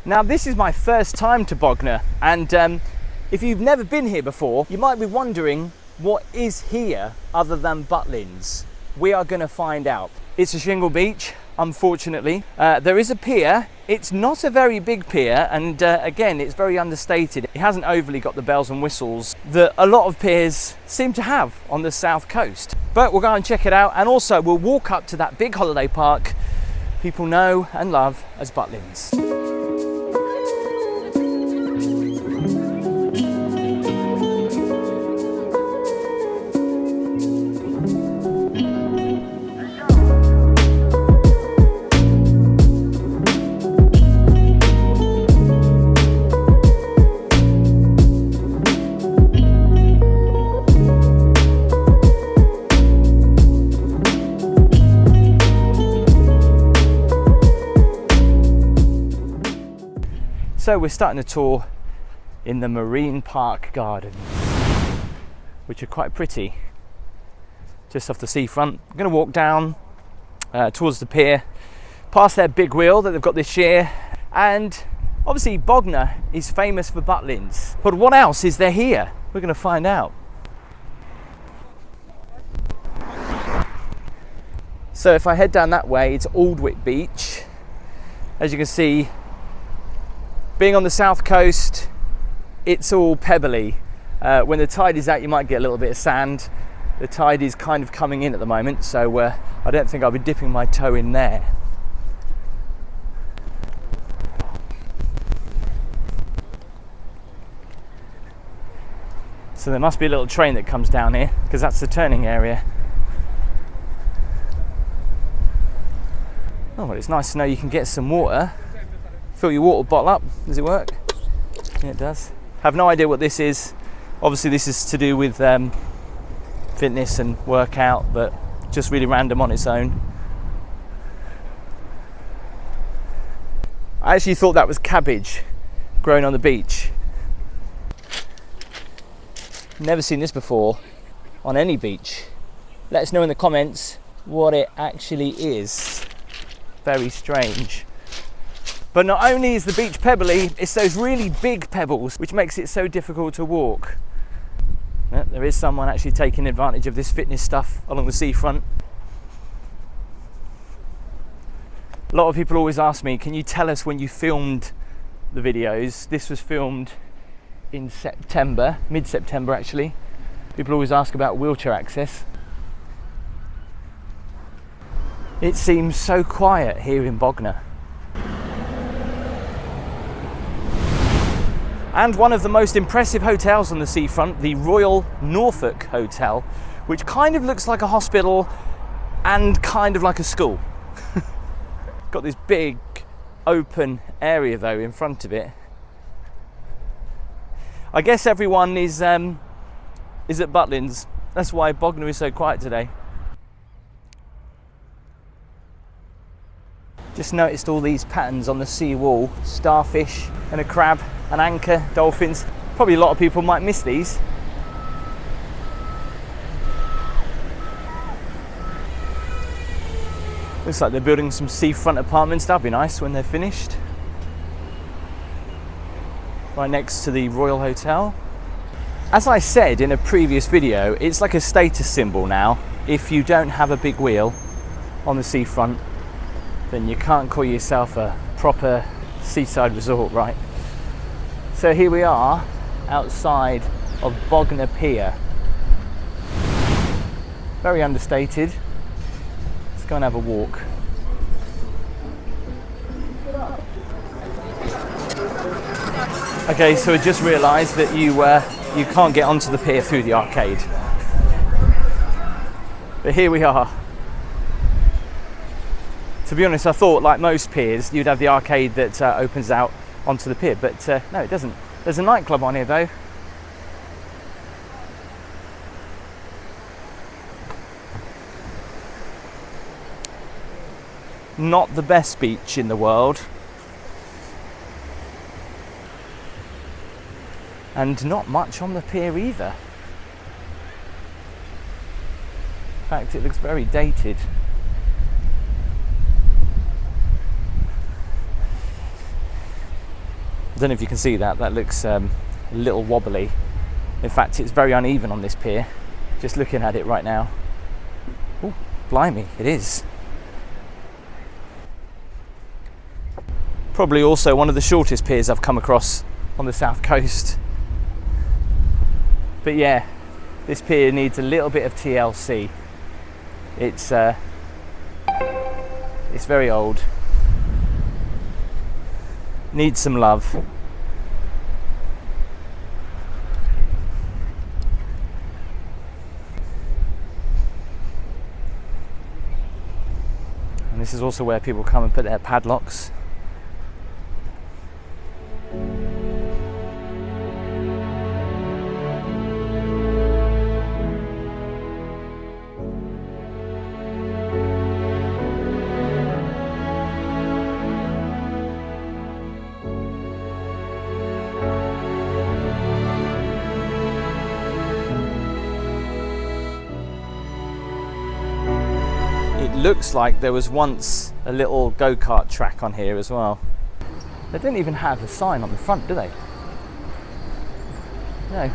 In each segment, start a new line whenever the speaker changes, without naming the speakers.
Now this is my first time to Bognor, and if you've never been here before, you might be wondering what is here other than Butlins. We are going to find out. It's a shingle beach, unfortunately. There is a pier. It's not a very big pier, and again, it's very understated. It hasn't overly got the bells and whistles that a lot of piers seem to have on the south coast. But we'll go and check it out, and also we'll walk up to that big holiday park people know and love as Butlins. So we're starting a tour in the Marine Park Gardens, which are quite pretty, just off the seafront. I'm going to walk down towards the pier, past their big wheel that they've got this year, and obviously Bognor is famous for Butlins. But what else is there here? We're going to find out. So if I head down that way, it's Ardingly Beach. As you can see, being on the south coast, it's all pebbly. When the tide is out, you might get a little bit of sand. The tide is kind of coming in at the moment, so I don't think I'll be dipping my toe in there. So there must be a little train that comes down here, because that's the turning area. Oh, well, it's nice to know you can get some water. Fill your water bottle up. Does it work? Yeah, it does. Have no idea what this is. Obviously this is to do with fitness and workout, but just really random on its own. I actually thought that was cabbage growing on the beach. Never seen this before on any beach. Let us know in the comments what it actually is. Very strange. But not only is the beach pebbly, it's those really big pebbles which makes it so difficult to walk. There is someone actually taking advantage of this fitness stuff along the seafront. A lot of people always ask me, can you tell us when you filmed the videos? This was filmed in September, mid-September actually. People always ask about wheelchair access. It seems so quiet here in Bognor. And one of the most impressive hotels on the seafront, the Royal Norfolk Hotel, which kind of looks like a hospital and kind of like a school. Got this big open area though in front of it. I guess everyone is at Butlins. That's why Bognor is so quiet today. Just noticed all these patterns on the sea wall. Starfish and a crab, an anchor, dolphins. Probably a lot of people might miss these. Looks like they're building some seafront apartments. That'd be nice when they're finished. Right next to the Royal Hotel. As I said in a previous video, it's like a status symbol now. If you don't have a big wheel on the seafront, then you can't call yourself a proper seaside resort, right? So here we are outside of Bognor Pier. Very understated. Let's go and have a walk. Okay, so I just realised that you can't get onto the pier through the arcade. But here we are. To be honest, I thought, like most piers, you'd have the arcade that opens out onto the pier, but no, it doesn't. There's a nightclub on here, though. Not the best beach in the world. And not much on the pier either. In fact, it looks very dated. I don't know if you can see that. That looks a little wobbly. In fact, it's very uneven on this pier. Just looking at it right now. Oh, blimey, it is. Probably also one of the shortest piers I've come across on the south coast. But yeah, this pier needs a little bit of TLC. It's very old. Needs some love. And this is also where people come and put their padlocks. Looks like there was once a little go-kart track on here as well. They don't even have a sign on the front, do they? No.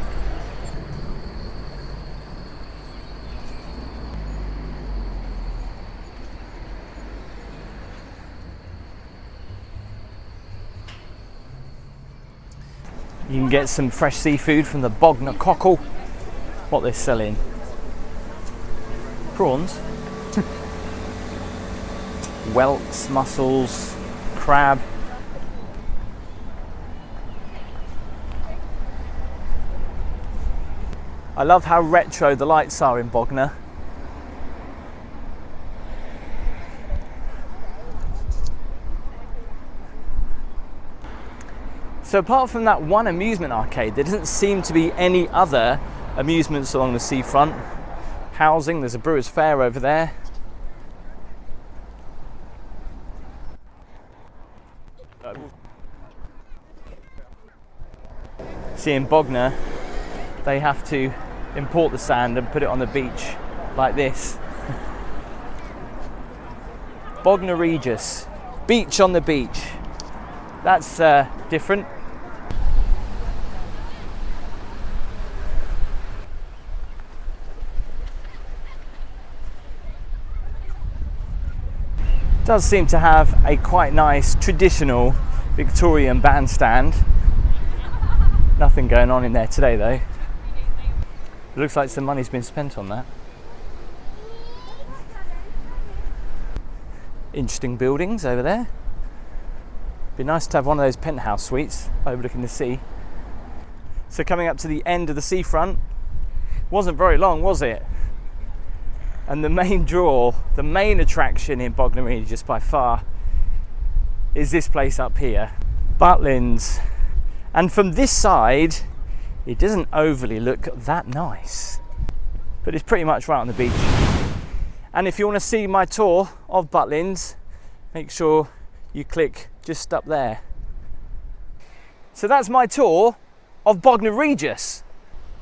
You can get some fresh seafood from the Bognor cockle. What they're selling? Prawns. Whelks, mussels, crab. I love how retro the lights are in Bognor. So apart from that one amusement arcade, there doesn't seem to be any other amusements along the seafront. Housing, there's a Brewers Fair over there. See, in Bognor, they have to import the sand and put it on the beach like this. Bognor Regis, beach on the beach. That's different. Does seem to have a quite nice traditional Victorian bandstand. Nothing going on in there today though. It looks like some money's been spent on that. Interesting buildings over there. Be nice to have one of those penthouse suites overlooking the sea. So coming up to the end of the seafront, wasn't very long, was it? And the main draw, the main attraction in Bognor Regis by far is this place up here, Butlins. And from this side, it doesn't overly look that nice, but it's pretty much right on the beach. And if you want to see my tour of Butlins, make sure you click just up there. So that's my tour of Bognor Regis.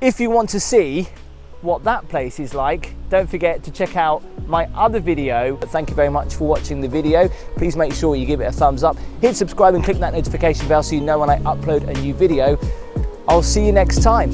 If you want to see what that place is like, don't forget to check out my other video. Thank you very much for watching the video. Please make sure you give it a thumbs up, hit subscribe and click that notification bell so you know when I upload a new video. I'll see you next time.